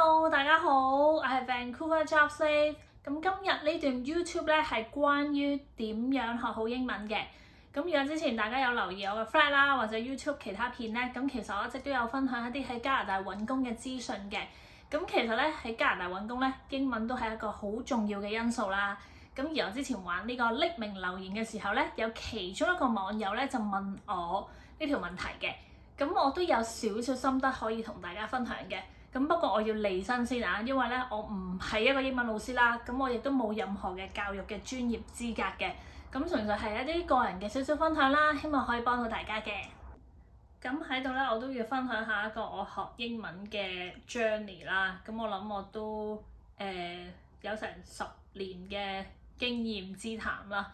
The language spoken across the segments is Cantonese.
Hello，大家好，我係 Vancouver Job Slave。咁今日呢段 YouTube 咧係關於點樣學好英文嘅。咁如果之前大家有留意我嘅 Flat 啦，或者 YouTube 其他片咧，咁其實我一直都有分享一啲喺加拿大揾工嘅資訊嘅。咁其實咧喺加拿大揾工咧，英文都係一個好重要嘅因素啦。咁而我之前玩呢個匿名留言嘅時候咧，有其中一個網友咧就問我呢條問題嘅。咁我都有少少心得可以同大家分享嘅。咁不過我要離身先啊，因為咧我唔係一個英文老師啦，咁我亦都冇任何嘅教育嘅專業資格嘅，咁純粹係一啲個人嘅少少分享啦，希望可以幫到大家嘅。咁喺度咧，我都要分享下一個我學英文嘅 journey 啦。咁我諗我都有成10年嘅經驗之談啦。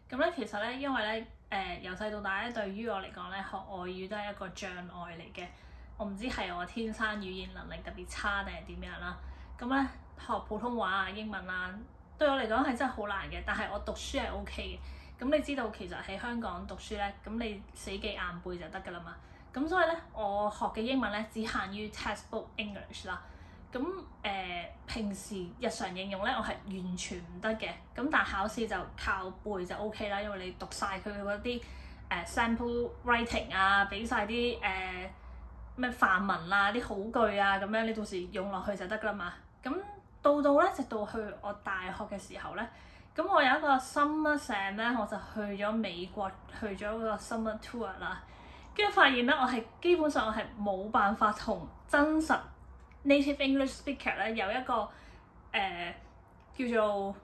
咁咧其實咧，因為咧由細到大咧，對於我嚟講咧，學外語都係一個障礙嚟嘅。我唔知係我天生語言能力特別差定係點樣啦。咁咧學普通話啊、英文啊，對我嚟講係真係好難嘅。但係我讀書係 OK 嘅。咁你知道其實喺香港讀書咧，咁你死記硬背就得㗎啦嘛。咁所以咧，我學嘅英文咧只限於 textbook English 啦。咁平時日常應用咧，我係完全唔得嘅。咁但考試就靠背就 OK 啦，因為你讀晒佢嗰啲sample writing 啊，俾晒啲咩範文啊、啲好句啊咁樣，你到時用落去就得㗎啦嘛。咁到咧，直到去我大學嘅時候咧，咁我有一個 summer sem 咧，我就去咗美國，去咗個 summer tour 啦。跟住發現咧，我係基本上我係冇辦法同真實 native English speaker 咧有一個叫做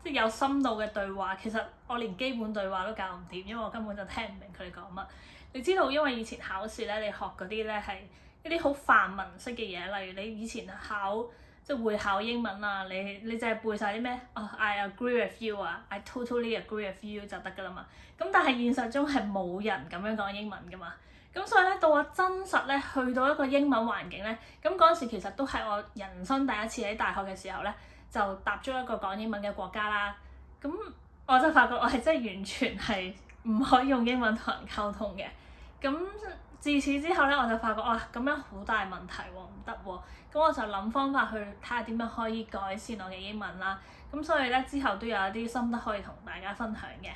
即係有深度嘅對話。其實我連基本對話都教唔掂，因為我根本就聽唔明佢哋講乜。你知道，因為以前考試咧，你學嗰啲咧係一啲好範文式嘅嘢，例如你以前考即係會考英文啊，你淨係背晒啲咩I agree with you 啊，I totally agree with you 就得㗎啦嘛。咁但係現實中係冇人咁樣講英文㗎嘛。咁所以咧，到我真實咧去到一個英文環境咧，咁嗰陣時其實都係我人生第一次喺大學嘅時候咧，就踏足一個講英文嘅國家啦。咁我就發覺我係真係完全係唔可以用英文同人溝通嘅。咁自此之後咧，我就發覺咁樣好大問題喎，唔得喎。咁我就諗方法去睇下點樣可以改善我嘅英文啦。咁所以咧之後都有一啲心得可以同大家分享嘅。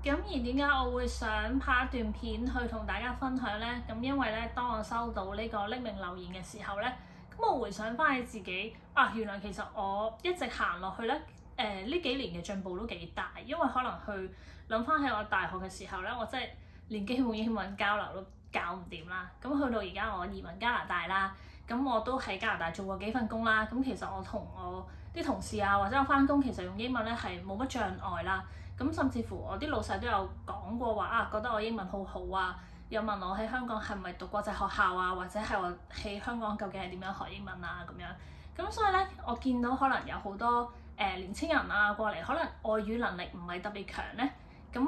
咁而點解我會想拍一段片去同大家分享咧？咁因為咧，當我收到呢個匿名留言嘅時候咧，咁我回想翻起自己原來其實我一直行落去咧，呢幾年嘅進步都幾大。因為可能去諗翻起我大學嘅時候咧，我真係連基本英文交流都搞唔掂啦。咁去到而家我移民加拿大啦，咁我都喺加拿大做過幾份工啦。咁其實我同我啲同事啊，或者我翻工，其實用英文咧係冇乜障礙啦。咁甚至乎我啲老細都有講過話覺得我英文好好啊，有問我喺香港係咪讀國際學校啊，或者係我喺香港究竟係點樣學英文啊咁樣。咁所以咧，我見到可能有好多年青人啊過嚟，可能外語能力唔係特別強咧。咁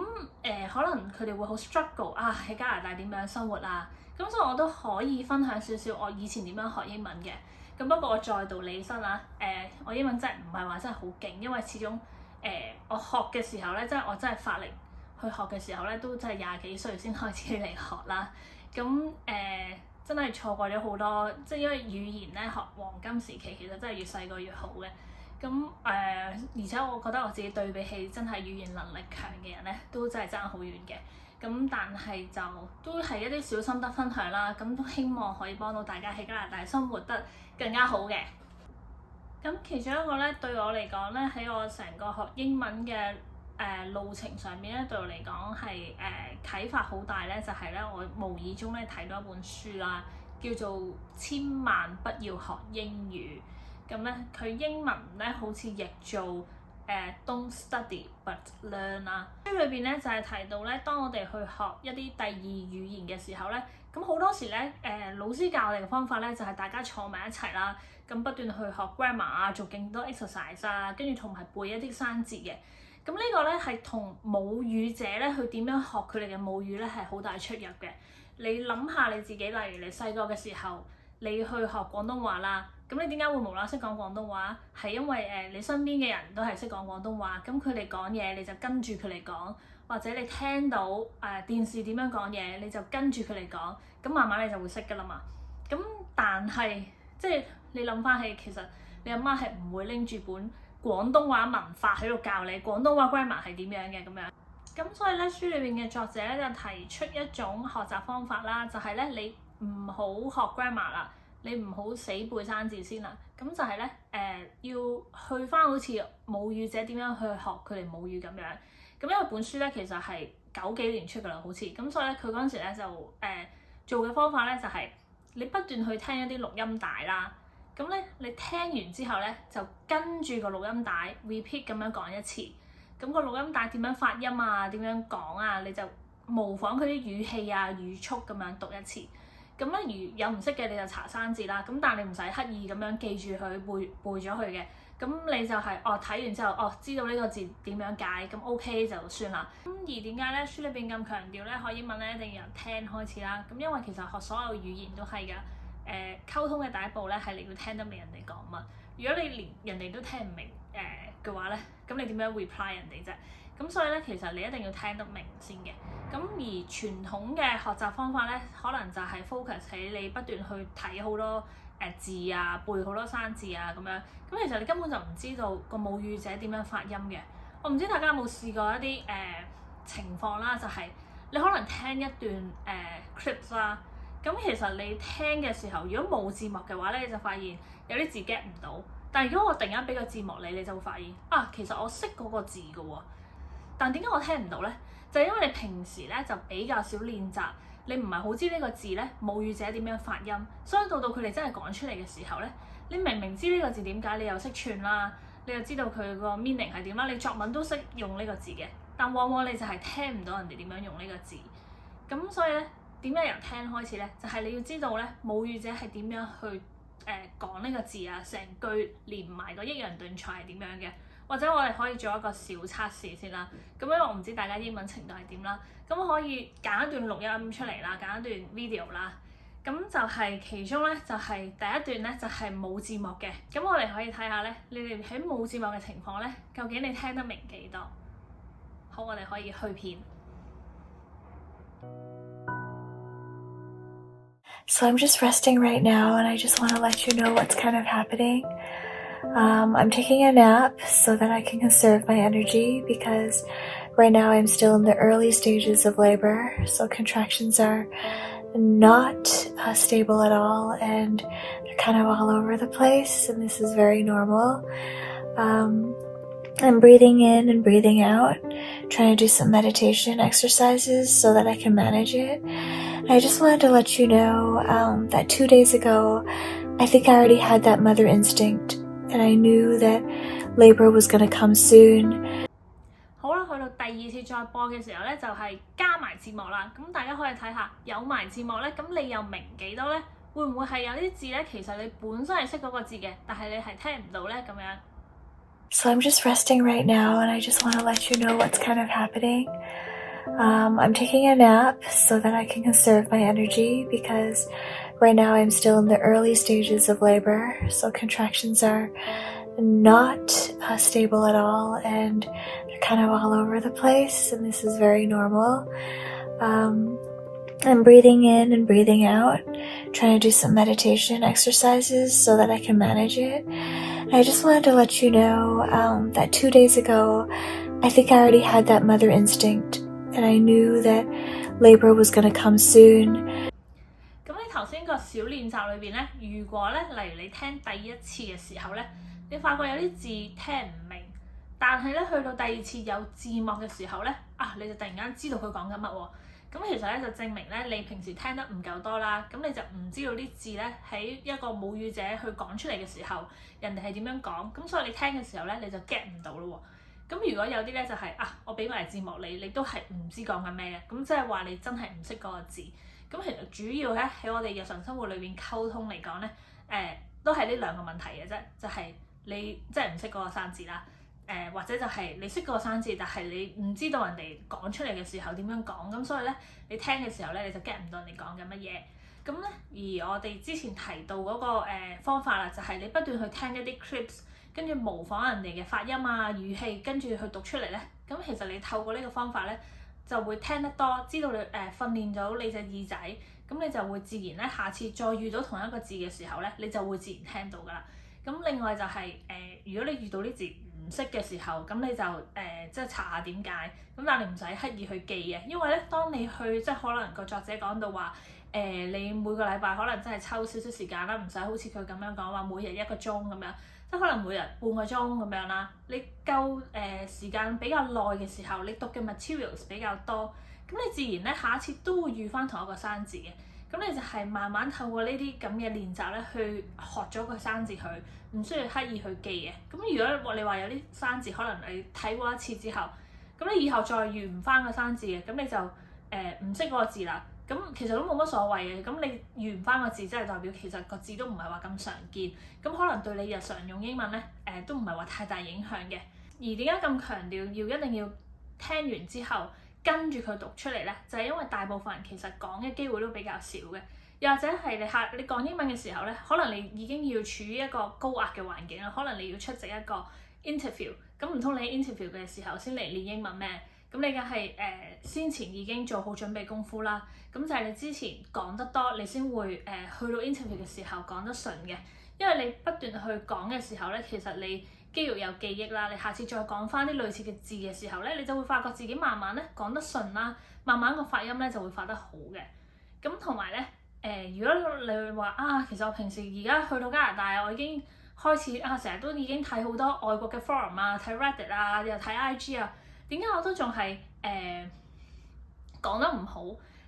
可能佢哋會好 struggle 喺加拿大點樣生活啊。咁所以我都可以分享少少我以前點樣學英文嘅。咁不過我再度理身啊，我英文真係唔係話真係好勁，因為始終我學嘅時候咧，即係我真係發力去學嘅時候咧，都真係20幾歲先開始嚟學啦。咁真係錯過咗好多，即係因為語言咧學黃金時期，其實真係越細個越好嘅。咁而且我覺得我自己對比起真係語言能力強嘅人咧，都真係爭好遠嘅。咁但係就都係一啲小心得分享啦。咁都希望可以幫到大家喺加拿大生活得更加好嘅。咁其中一個咧，對我嚟講咧，喺我成個學英文嘅路程上面咧，對我嚟講係啟發好大咧，就係咧我無意中咧睇到一本書啦，叫做《千萬不要學英語》。咁咧佢英文咧好似譯做Don't study but learn 啦。書裏邊咧就係提到咧，當我哋去學一啲第二語言嘅時候咧，咁好多時咧老師教我哋嘅方法咧就係大家坐埋一齊啦，咁不斷去學 grammar 啊，做勁多 exercise 啊，跟住同埋背一啲生字嘅。咁呢個咧係同母語者咧去點樣學佢哋嘅母語咧係好大出入嘅。你諗下你自己，例如你細個嘅時候，你去學廣東話啦，咁你點解會無啦啦識講廣東話？係因為你身邊嘅人都係識講廣東話，咁佢哋講嘢你就跟住佢哋講，或者你聽到電視點樣講嘢，你就跟住佢哋講，咁慢慢你就會識㗎啦嘛。咁但係即係你諗翻起，其實你阿媽係唔會拎住本廣東話文法喺度教你廣東話 grammar 係點樣嘅咁樣。咁所以咧，書裏邊嘅作者咧就提出一種學習方法啦，就係咧你唔好學 grammar 啦，你唔好死背生字先啦。咁就係咧要去翻好似母語者點樣去學佢哋母語咁樣。咁因為本書咧其實係90幾年出噶啦，好似咁，所以咧佢嗰陣時咧就做嘅方法咧就係你不斷去聽一啲錄音帶啦。咁咧你聽完之後咧就跟住個錄音帶 repeat 咁樣講一次。咁個錄音帶點樣發音啊？點樣講啊？你就模仿佢啲語氣啊、語速咁樣讀一次。咁咧，如有唔識嘅你就查生字啦。咁但係你唔使刻意咁樣記住佢背咗佢嘅。咁你就係睇完之後知道呢個字點樣解，咁 OK 就算啦。咁而點解咧書裏邊咁強調咧可以問咧一定要由聽開始啦？咁因為其實學所有語言都係㗎。溝通嘅第一步咧係你要聽得明人哋講乜。如果你連人哋都聽唔明嘅話咧，咁你點樣 reply 人哋啫？咁所以咧，其實你一定要聽得明先嘅。咁而傳統嘅學習方法咧，可能就係 focus 喺你不斷去睇好多字啊，背好多生字啊咁樣。咁其實你根本就唔知道個母語者點樣發音嘅。我唔知大家有冇試過一啲情況啦，就係你可能聽一段clips 啦。咁其實你聽嘅時候，如果冇字幕嘅話咧，你就發現有啲字 get 唔到。但係如果我突然間俾個字幕你，你就會發現其實我識嗰個字㗎喎。但點解我聽唔到咧？就係因為你平時咧就比較少練習，你唔係好知呢個字咧母語者點樣發音，所以到佢哋真係講出嚟嘅時候咧，你明明知呢個字點解，你又識串啦，你又知道佢個 meaning 係點啦，你作文都識用呢個字嘅，但往往你就係聽唔到人哋點樣用呢個字。咁所以咧，點解由聽開始咧？就係你要知道咧母語者係點樣去講呢個字啊，成句連埋個抑揚頓挫係點樣嘅，或者我哋可以做一個小測試先啦。咁因為我唔知大家英文程度係點啦，咁可以揀一段錄音出嚟啦，揀一段 video 啦。咁就係其中咧，就係第一段咧，就係冇字幕嘅。咁我哋可以睇下咧，你哋喺冇字幕嘅情況咧，究竟你聽得明幾多？好，我哋可以去片。So I'm just resting right now, and I just want to let you know what's kind of happening. I'm taking a nap so that I can conserve my energy because right now I'm still in the early stages of labor, so contractions are not stable at all, and they're kind of all over the place, and this is very normal. I'm breathing in and breathing out, trying to do some meditation exercises so that I can manage it. I just wanted to let you know that 2 days ago, I think I already had that mother instinct, and I knew that labor was going to come soon. 好啦，去到第二次再播嘅時候咧，就係加埋字幕啦。咁大家可以睇下，有埋字幕咧，咁你又明幾多咧？會唔會係有啲字咧，其實你本身係識嗰個字嘅，但係你係聽唔到咧咁樣？So I'm just resting right now, and I just want to let you know what's kind of happening. I'm taking a nap so that I can conserve my energy because right now I'm still in the early stages of labor, so contractions are not stable at all, and they're kind of all over the place, and this is very normal. I'm breathing in and breathing out, trying to do some meditation exercises so that I can manage it. I just wanted to let you know that 2 days ago, I think I already had that mother instinct, and I knew that labor was going to come soon. 咁喺頭先個小練習裏邊咧，如果咧，例如你聽第一次嘅時候咧，你發覺有啲字聽唔明，但係咧去到第二次有字幕嘅時候咧，你就突然間知道佢講緊乜喎。咁其實咧就證明咧你平時聽得唔夠多啦，咁你就唔知道啲字咧喺一個母語者去講出嚟嘅時候，人哋係點樣講，咁所以你聽嘅時候咧你就 get 唔到咯喎。咁如果有啲咧就係我俾埋字幕你都係唔知講緊咩嘅，咁即係話你真係唔識嗰個字。咁其實主要咧喺我哋日常生活裏邊溝通嚟講咧，都係呢兩個問題嘅啫，就係你即係唔識嗰個生字啦。或者就係你識嗰個生字，但係你唔知道人哋講出嚟嘅時候點樣講，咁所以咧你聽嘅時候咧你就 get 唔到人哋講緊乜嘢。咁咧而我哋之前提到嗰個方法啦，就係你不斷去聽一啲 clips， 跟住模仿人哋嘅發音啊語氣，跟住去讀出嚟咧。咁其實你透過呢個方法咧就會聽得多，知道你訓練咗你隻耳仔，咁你就會自然咧下次再遇到同一個字嘅時候咧，你就會自然聽到㗎啦。咁另外就係如果你遇到啲字唔識嘅時候，咁你就即係查下點解，咁但係你唔使刻意去記嘅，因為咧當你去即係可能個作者講到話你每個禮拜可能真係抽少少時間啦，唔使好似佢咁樣講話每日1個鐘咁樣，即係可能每日半個鐘咁樣啦。你夠時間比較耐嘅時候，你讀嘅 materials 比較多，咁你自然咧下一次都會遇翻同一個生字嘅。咁你就係慢慢透過呢啲咁嘅練習咧，去學咗個生字佢，唔需要刻意去記嘅。咁如果你話有啲生字可能你睇過一次之後，咁你以後再遇唔翻個生字嘅，咁你就唔識嗰個字啦。咁其實都冇乜所謂嘅。咁你遇唔翻個字，即係代表其實個字都唔係話咁常見。咁可能對你日常用英文咧，都唔係話太大影響嘅。而點解咁強調要一定要聽完之後跟住佢讀出嚟咧，就係因為大部分人其實講嘅機會都比較少嘅，又或者係你講英文嘅時候咧，可能你已經要處於一個高壓嘅環境啦，可能你要出席一個 interview， 咁唔通你喺 interview 嘅時候先嚟練英文咩？咁你梗係先前已經做好準備功夫啦，咁就係你之前講得多，你先會去到 interview 嘅時候講得順嘅，因為你不斷去講嘅時候咧，其實你肌肉有記憶啦，你下次再講翻啲類似嘅字嘅時候咧，你就會發覺自己慢慢咧講得順啦，慢慢個發音咧就會發得好嘅。咁同埋咧如果你話其實我平時而家去到加拿大，我已經開始成日都已經睇好多外國嘅 forum 啊，睇 Reddit 啊，又睇 IG 啊，點解我都仲係講得唔好？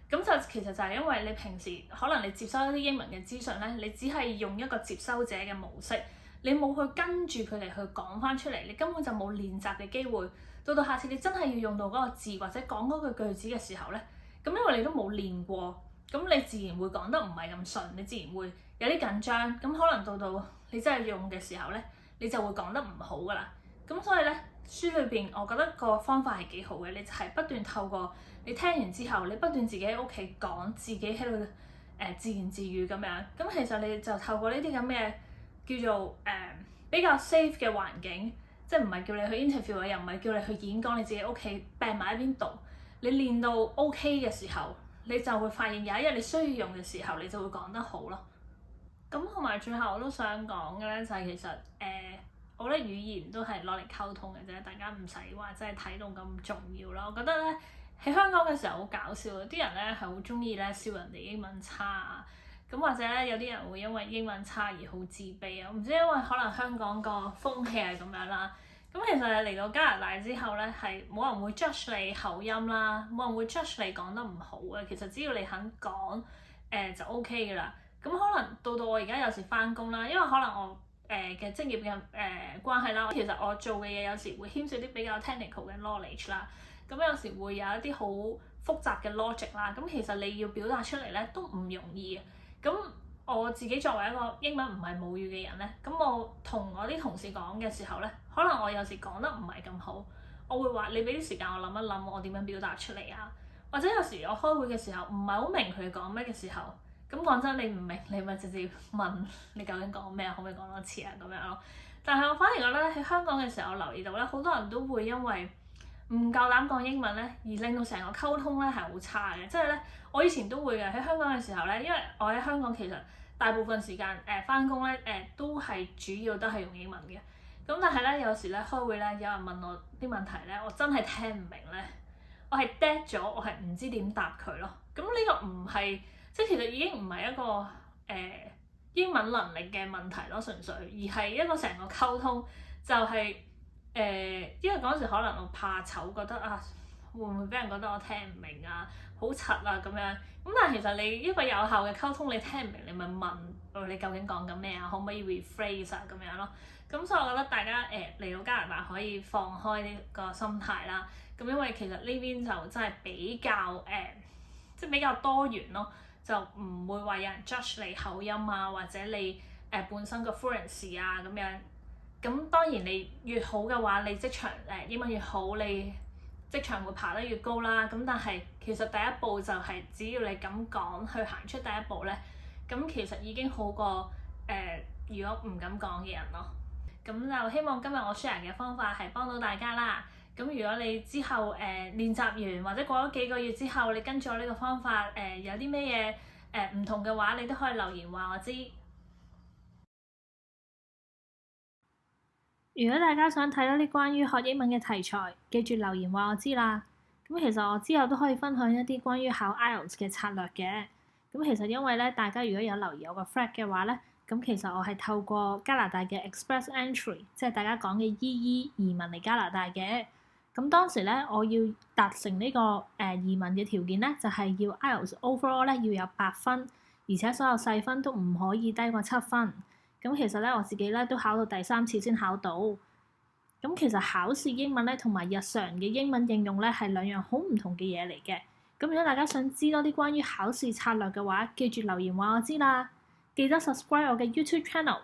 咁就其實就係因為你平時可能你接收一啲英文嘅資訊咧，你只係用一個接收者嘅模式。你冇去跟住佢哋去講翻出嚟，你根本就冇練習嘅機會。到下次你真係要用到嗰個字或者講嗰句句子嘅時候咧，咁因為你都冇練過，咁你自然會講得唔係咁順，你自然會有啲緊張。咁可能到你真係用嘅時候咧，你就會講得唔好噶啦。咁所以咧，書裏邊我覺得個方法係幾好嘅，你就係不斷透過你聽完之後，你不斷自己喺屋企講，自己喺度自言自語咁樣。咁其實你就透過呢啲咁嘅叫做比較 safe 嘅環境，即係唔係叫你去 interview 啊，又唔係叫你去演講，你自己屋企病埋喺邊度，你練到 OK 嘅時候，你就會發現有一日你需要用嘅時候，你就會講得好咯。咁同埋最後我都想講嘅咧，就係其實我覺得語言都係攞嚟溝通嘅啫，大家唔使話真係睇到咁重要啦。我覺得咧喺香港嘅時候好搞笑，啲人咧係好中意咧笑人哋英文差啊。咁或者咧，有啲人會因為英文差而好自卑啊！唔知因為可能香港個風氣係咁樣啦。咁其實嚟到加拿大之後咧，係冇人會 judge 你口音啦，冇人會 judge 你講得唔好嘅。其實只要你肯講，就 OK 噶啦。咁可能到我而家有時翻工啦，因為可能我嘅職業嘅關係啦，其實我做嘅嘢有時會牽涉啲比較 technical 嘅 knowledge 啦。咁有時會有一啲好複雜嘅 logic 啦。咁其實你要表達出嚟咧都唔容易嘅。咁我自己作為一個英文唔係母語嘅人咧，咁我同我啲同事講嘅時候咧，可能我有時講得唔係咁好，我會話你俾啲時間我諗一諗，我點樣表達出嚟啊？或者有時我開會嘅時候唔係好明佢哋講咩嘅時候，咁講真你唔明，你咪直接問你究竟講咩，可唔可以講多次啊咁樣咯。但係我反而覺得喺香港嘅時候，我留意到咧，好多人都會因為唔夠膽講英文咧，而令到成個溝通咧係好差嘅。即係咧，我以前都會嘅喺香港嘅時候咧，因為我喺香港其實大部分時間返工咧都係主要都係用英文嘅。咁但係咧有時咧開會咧，有人問我啲問題咧，我真係聽唔明咧，我係 dead 咗，我係唔知點答佢咯。咁呢個唔係即係其實已經唔係一個英文能力嘅問題咯，純粹而係一個成個溝通就係。因為嗰陣時可能我怕醜，覺得會唔會俾人覺得我聽唔明啊，好柒啊咁樣。咁但係其實你一個有效嘅溝通，你聽唔明你咪問你究竟講緊咩啊，可唔可以 rephrase 啊咁樣咯。咁所以我覺得大家嚟到加拿大可以放開呢個心態啦。咁因為其實呢邊就真係比較即係比較多元咯，就唔會話有人 judge 你口音啊，或者你本身個 fluency 啊咁樣。咁當然你越好嘅話，你職場英文越好，你職場會爬得越高啦。咁但係其實第一步就係只要你咁講去行出第一步咧，咁其實已經好過如果唔敢講嘅人咯。咁就希望今日我 share 嘅方法係幫到大家啦。咁如果你之後練習完或者過咗幾個月之後，你跟住我呢個方法有啲咩唔同嘅話，你都可以留言話我知。如果大家想睇多啲關於學英文嘅題材，記住留言話我知啦。咁其實我之後都可以分享一啲關於考 IELTS 嘅策略嘅。咁其實因為咧，大家如果有留意我個 Thread 嘅話咧，咁其實我係透過加拿大嘅 Express Entry，即係大家講嘅 EE 移民嚟加拿大嘅。咁當時咧，我要達成呢個移民嘅條件咧，就係要 IELTS overall 咧要有8分，而且所有細分都唔可以低過7分。咁其實咧，我自己咧都考到第3次先考到。咁其實考試英文咧同埋日常嘅英文應用咧係兩樣好唔同嘅嘢嚟嘅。咁如果大家想知多啲關於考試策略嘅話，記住留言話我知啦。記得 subscribe 我嘅 YouTube channel。